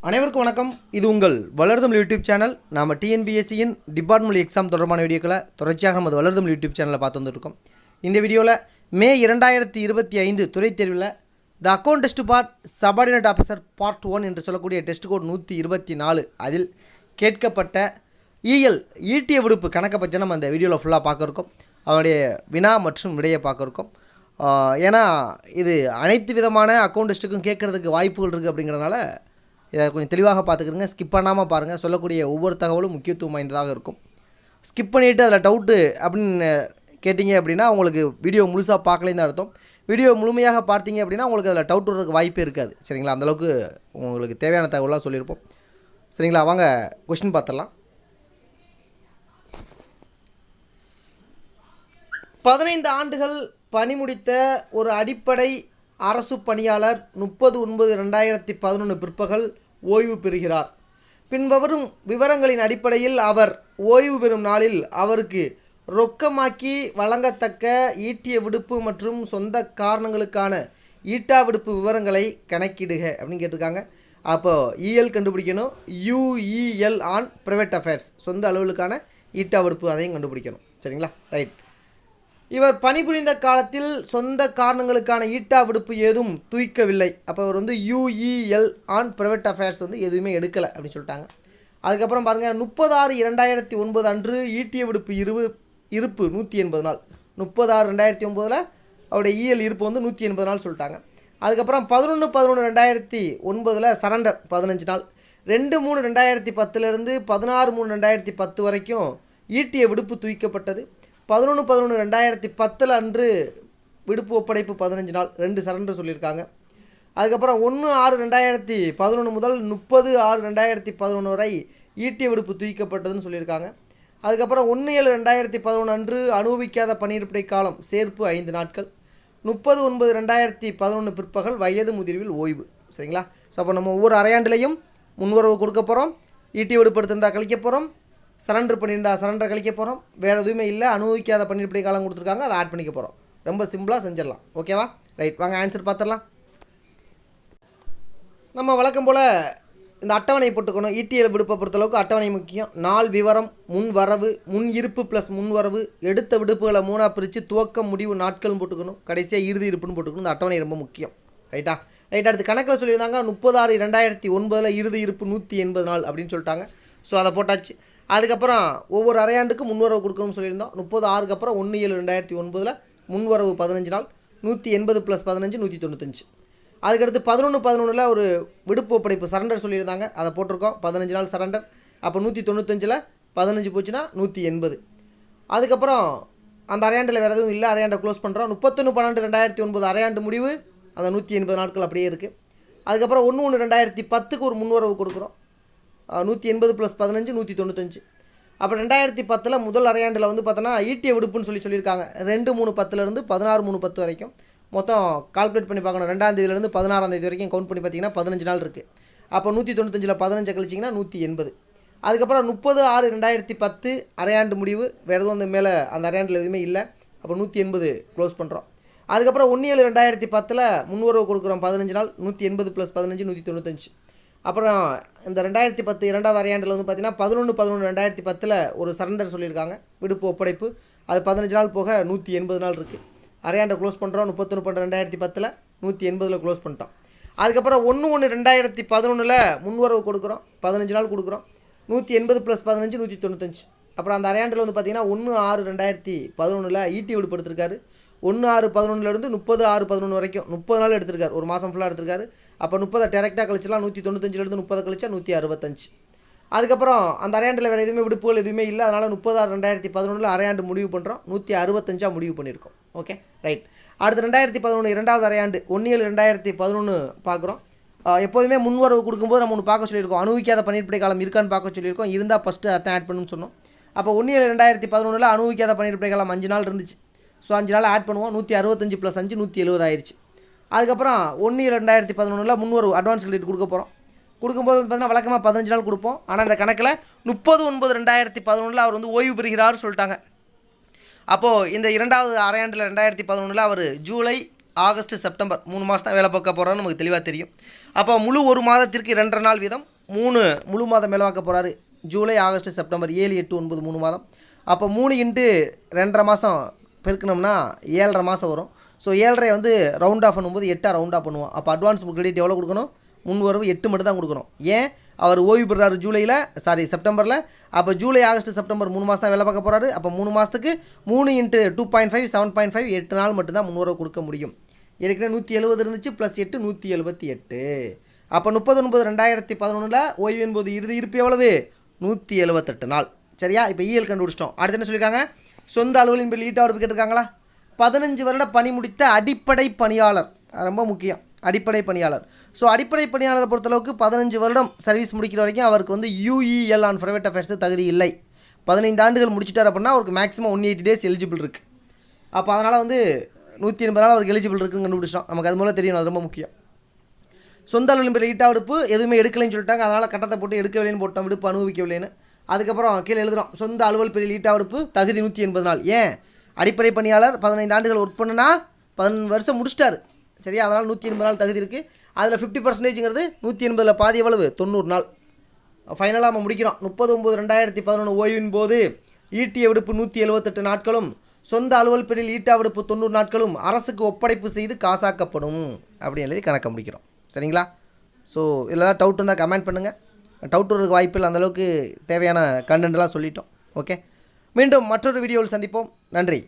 அனைவருக்கும் வணக்கம். இது உங்கள் வளர்தமிழ் யூடியூப் சேனல். நாம் டிஎன்பிஎஸ்சியின் டிபார்ட்மெண்ட் எக்ஸாம் தொடர்பான வீடியோக்களை தொடர்ச்சியாக நமது வளர்தமிழ் யூடியூப் சேனலில் பார்த்து வந்துருக்கோம். இந்த வீடியோவில் மே 2025 துறைத் தேர்வில் the account test for subordinate officer part 1 என்று சொல்லக்கூடிய டெஸ்ட் கோட் 124 அதில் கேட்கப்பட்ட ஈட்டிய விடுப்பு கணக்கை பற்றி நம்ம அந்த வீடியோவில் ஃபுல்லாக பார்க்க இருக்கோம். அவருடைய வினா மற்றும் விடையை பார்க்க இருக்கோம். ஏன்னா இது அனைத்து விதமான அக்கௌண்ட் டெஸ்ட்டுக்கும் கேட்குறதுக்கு வாய்ப்புகள் இருக்குது. அப்படிங்கிறதுனால இதை கொஞ்சம் தெளிவாக பார்த்துக்கிறங்க. ஸ்கிப் பண்ணாமல் பாருங்கள். சொல்லக்கூடிய ஒவ்வொரு தகவலும் முக்கியத்துவம் வாய்ந்ததாக இருக்கும். ஸ்கிப் பண்ணிவிட்டு அதில் டவுட்டு அப்படின்னு கேட்டிங்க அப்படின்னா உங்களுக்கு வீடியோ முழுசாக பார்க்கலேன்னு தான் அர்த்தம். வீடியோ முழுமையாக பார்த்தீங்க அப்படின்னா உங்களுக்கு அதில் டவுட் வர்றதுக்கு வாய்ப்பே இருக்காது. சரிங்களா? அந்தளவுக்கு உங்களுக்கு தேவையான தகவலாக சொல்லியிருப்போம். சரிங்களா? வாங்க கொஸ்டின் பார்த்துடலாம். 15 ஆண்டுகள் பணி முடித்த ஒரு அடிப்படை அரசு பணியாளர் 30/9/2011 பிற்பகல் ஓய்வு பெறுகிறார். பின்வரும் விவரங்களின் அடிப்படையில் அவர் ஓய்வு பெறும் நாளில் அவருக்கு ரொக்கமாக்கி வழங்கத்தக்க ஈட்டிய விடுப்பு மற்றும் சொந்த காரணங்களுக்கான ஈட்டா விடுப்பு விவரங்களை கணக்கிடுக அப்படின்னு கேட்டிருக்காங்க. அப்போ இஎல் கண்டுபிடிக்கணும். யூஇஎல் ஆன் ப்ரைவேட் அஃபேர்ஸ், சொந்த அலுவலுக்கான ஈட்டா விடுப்பு, அதையும் கண்டுபிடிக்கணும். சரிங்களா? ரைட். இவர் பணிபுரிந்த காலத்தில் சொந்த காரணங்களுக்கான ஈட்டா விடுப்பு ஏதும் தூய்க்கவில்லை. அப்போ இவர் யூஇஎல் ஆன் ப்ரைவேட் அஃபேர்ஸ் எதுவுமே எடுக்கலை அப்படின்னு சொல்லிட்டாங்க. அதுக்கப்புறம் பாருங்கள், 30/6/2009 அன்று ஈட்டிய விடுப்பு இருப்பு 180 நாள். 30/6/2009 அவருடைய இஎல் இருப்பு 180 நாள் சொல்லிட்டாங்க. அதுக்கப்புறம் 11/11/2009 சரண்டர் 15 நாள். 2/3/2010 16/3/2010 வரைக்கும் ஈட்டிய விடுப்பு தூய்க்கப்பட்டது. 11/11/2010 அன்று விடுப்பு ஒப்படைப்பு 15 நாள், 2 சரண்டர் சொல்லியிருக்காங்க. அதுக்கப்புறம் 1/6/2011 முதல் 30/6/2011 வரை ஈட்டிய விடுப்பு தூய்க்கப்பட்டதுன்னு சொல்லியிருக்காங்க. அதுக்கப்புறம் 1/7/2011 அன்று அனுபவிக்காத பணியிடை காலம் சேர்ப்பு 5 நாட்கள். 30/9/2011 பிற்பகல் வயது முதிர்வில் ஓய்வு. சரிங்களா? ஸோ அப்போ நம்ம ஒவ்வொரு அரையாண்டுலையும் முன்வரவு கொடுக்க போகிறோம். ஈட்டிய விடுப்பு எடுத்திருந்தால் கழிக்க போகிறோம். சரண்டர் பண்ணியிருந்தா சரண்டர் கழிக்க போகிறோம். வேறு எதுவுமே இல்லை. அனுபவிக்காத பணியிடை காலம் கொடுத்துருக்காங்க, அதை ஆட் பண்ணிக்க போகிறோம். ரொம்ப சிம்பிளாக செஞ்சிடலாம். ஓகேவா? ரைட். வாங்க ஆன்சர் பார்த்துடலாம். நம்ம வழக்கம் போல் இந்த அட்டவணை போட்டுக்கணும். ஈட்டியல் விடுப்பை பொறுத்தளவுக்கு அட்டவணை முக்கியம். நாள் விவரம், முன் வரவு, முன் இருப்பு ப்ளஸ் முன் வரவு, எடுத்த விடுப்புகளை 3ஆக பிரித்து துவக்கம் முடிவு நாட்கள்னு போட்டுக்கணும். கடைசியாக இறுதி இருப்புன்னு போட்டுக்கணும். இந்த அட்டவணை ரொம்ப முக்கியம். ரைட்டா? ரைட். அடுத்து கணக்கில் சொல்லியிருந்தாங்க 30/6/2009 இறுதி இருப்பு 180 நாள் அப்படின்னு சொல்லிட்டாங்க. ஸோ அதை போட்டாச்சு. அதுக்கப்புறம் ஒவ்வொரு அரையாண்டுக்கு முன்வரவு கொடுக்கணும்னு சொல்லியிருந்தோம். 30/6 அப்புறம் 1/7/2009 முன்வரவு 15 நாள், 180 + 15 195. அதுக்கடுத்து 11/11 ஒரு விடுப்பு ஒப்படைப்பு சரண்டர் சொல்லியிருந்தாங்க, அதை போட்டிருக்கோம். 15 நாள் சரண்டர். அப்போ 195 15 போச்சுன்னா 180. அதுக்கப்புறம் அந்த அரையாண்டில் வேறு எதுவும் இல்லை, அரையாண்டை க்ளோஸ் பண்ணுறோம். 31/12/2009 அரையாண்டு முடிவு, அந்த 180 நாட்கள் அப்படியே இருக்குது. அதுக்கப்புறம் 1/1/2010 ஒரு முன்வரவு கொடுக்குறோம். 180 + 15 195. அப்போ 2010 முதல் அரையாண்டில் பார்த்தோன்னா ஈட்டிய விடுப்புன்னு சொல்லியிருக்காங்க. 2/3/10 16/3/10 வரைக்கும் மொத்தம் கால்குலேட் பண்ணி பார்க்கணும். 2ஆம் தேதியிலேருந்து 16ஆம் தேதி வரைக்கும் கவுண்ட் பண்ணி பார்த்தீங்கன்னா 15 நாள் இருக்குது. அப்போ 195 15 கழிச்சிங்கன்னா 180. அதுக்கப்புறம் 30/6/2010 அரையாண்டு முடிவு, வேறு எதுவும் அந்த மேலே அந்த அரையாண்டில் எதுவுமே இல்லை. அப்போ 180 க்ளோஸ் பண்ணுறோம். அதுக்கப்புறம் 1/7/2010 முன்வரவு கொடுக்குறோம் 15 நாள், 180 + 15 195. அப்புறம் இந்த 2010 இரண்டாவது அரையாண்டில் பார்த்தீங்கன்னா 11/11/2010 ஒரு சரண்டர் சொல்லியிருக்காங்க, விடுப்பு ஒப்படைப்பு. அது 15 நாள் போக 180 நாள் இருக்குது. அரையாண்டை க்ளோஸ் பண்ணுறோம். 31/12/2010 180 க்ளோஸ் பண்ணிட்டோம். அதுக்கப்புறம் 1/1/2011 முன்வரவு கொடுக்குறோம், 15 நாள் கொடுக்குறோம். 180 + 15 195. அப்புறம் அந்த அரையாண்டில் பார்த்தீங்கன்னா 1/6/2011 ஈட்டி விடுப்பு எடுத்திருக்காரு. 1/6/11 30/6/11 வரைக்கும் 30 நாள் எடுத்திருக்காரு, ஒரு மாதம் ஃபுல்லாக எடுத்திருக்காரு. அப்போ 30 டேரெக்டாக கழிச்சலாம். 195 30 கழிச்சா 165. அதுக்கப்புறம் அந்த அரையாண்டில் வேறு எதுவுமே விடுப்புகள் எதுவுமே இல்லை. அதனால் 30/6/2011 அரையாண்டு முடிவு பண்ணுறோம். 165 முடிவு பண்ணியிருக்கோம். Okay, right. அடுத்து 2011 இரண்டாவது அரையாண்டு 1/7/2011 பார்க்குறோம். எப்போதுமே முன்வரவு கொடுக்கும்போது நம்ம ஒன்று பார்க்க சொல்லியிருக்கோம், அனுபவிக்காத பணியிடை காலம் இருக்கான்னு பார்க்க சொல்லியிருக்கோம். இருந்தால் ஃபஸ்ட்டு அதை ஆட் பண்ணணும்னு சொன்னோம். அப்போ 1/7/2011 அனுபவிக்காத பணியிடை காலம் 5 நாள் இருந்துச்சு. ஸோ 5 நாள் ஆட் பண்ணுவோம். 165 + 5 170 ஆயிடுச்சு. அதுக்கப்புறம் 1/7/2011 முன்வரவு அட்வான்ஸ் கிரெடிட் கொடுக்க போகிறோம். கொடுக்கும்போது பார்த்தீங்கன்னா வழக்கமாக 15 நாள் கொடுப்போம். ஆனால் இந்த கணக்கில் 30/9/2011 அவர் ஓய்வு பெறுகிறார் சொல்லிட்டாங்க. அப்போது இந்த இரண்டாவது அரையாண்டில் 2011 அவர் ஜூலை ஆகஸ்ட் செப்டம்பர் 3 மாதம் தான் வேலை பார்க்க போகிறான்னு நமக்கு தெளிவாக தெரியும். அப்போ முழு ஒரு மாதத்திற்கு 2.5 நாள் வீதம் 3 முழு மாதம் வேலை பார்க்க போகிறாரு. ஜூலை ஆகஸ்ட் செப்டம்பர் 7 8 9 3 மாதம். அப்போ 3 × 2.5 மாதம் பெருக்கணும்னா 7.5 மாதம் வரும். ஸோ 7.5 வந்து ரவுண்ட் ஆஃப் பண்ணும்போது 8 ரவுண்ட் ஆஃப் பண்ணுவோம். அப்போ அட்வான்ஸ் கிரெடிட் எவ்வளோ கொடுக்கணும்? முன்வரவு 8 மட்டும் தான் கொடுக்கணும். ஏன்? அவர் ஓய்வு பெறாரு செப்டம்பரில். அப்போ ஜூலை ஆகஸ்ட் செப்டம்பர் 3 மாதம் தான் வேலை பார்க்க போகிறாரு. அப்போ 3 மாதத்துக்கு 3 × 2.5 7.5 8 நாள் மட்டும்தான் முன்வரவு கொடுக்க முடியும். ஏற்கனவே 170 இருந்துச்சு, ப்ளஸ் 8 178. அப்போ 30/9/2011 ஓய்வு என்பது இறுதி இருப்பு எவ்வளவு? 178 நாள். சரியா? இப்போ இஎல் கண்டுபிடிச்சிட்டோம். அடுத்து என்ன சொல்லியிருக்காங்க? சொந்த அலுவலின் பேரில் ஈட்டாவடுப்பு கேட்டிருக்காங்களா? 15 வருட பணி முடித்த அடிப்படை பணியாளர், ரொம்ப முக்கியம், அடிப்படை பணியாளர். ஸோ அடிப்படை பணியாளரை பொறுத்தளவுக்கு 15 வருடம் சர்வீஸ் முடிக்கிற வரைக்கும் அவருக்கு வந்து UEL ஆன் ப்ரைவேட் அஃபேர்ஸ் தகுதி இல்லை. 15 ஆண்டுகள் முடிச்சிட்டார் அப்படின்னா அவருக்கு மேக்ஸிமம் 180 டேஸ் எலிஜிபிள் இருக்குது. அப்போ அதனால் வந்து 180 நாள் அவருக்கு எலிஜிபிள் இருக்குன்னு கண்டுபிடிச்சோம். நமக்கு அது மூலம் தெரியும், அது ரொம்ப முக்கியம். சொந்த அலுவலின் பேரில் ஈட்டாவடுப்பு எதுவுமே எடுக்கலைன்னு சொல்லிட்டாங்க. அதனால் கட்டத்தை போட்டு எடுக்கவில்லைன்னு போட்டோம், விடுப்பு அனுபவிக்கவில்லைன்னு. அதுக்கப்புறம் கீழே எழுதுகிறோம், சொந்த அலுவல் பேரில் ஈட்டாவடுப்பு தகுதி 180 நாள். ஏன்? அடிப்படை பணியாளர் 15 ஆண்டுகள் ஒர்க் பண்ணுனா 15 வருஷம் முடிச்சிட்டாரு. சரியா? அதனால் 180 நாள் தகுதி இருக்குது. அதில் 50%ங்கிறது 180ல் பாதி எவ்வளவு? 90 நாள். ஃபைனலாக நம்ம முடிக்கிறோம். 30/9/2011 ஓய்வின் போது ஈட்டிய விடுப்பு 178 நாட்களும் சொந்த அலுவல் பேரில் ஈட்டா விடுப்பு 90 நாட்களும் அரசுக்கு ஒப்படைப்பு செய்து காசாக்கப்படும் அப்படி எழுதி கணக்க முடிக்கிறோம். சரிங்களா? ஸோ இதில் தான் டவுட் இருந்தால் கமெண்ட் பண்ணுங்கள். டவுட் வரதுக்கு வாய்ப்பில் அந்தளவுக்கு தேவையான கண்டென்ட்லாம் சொல்லிட்டோம். ஓகே, மீண்டும் மற்றொரு வீடியோவில் சந்திப்போம். நன்றி.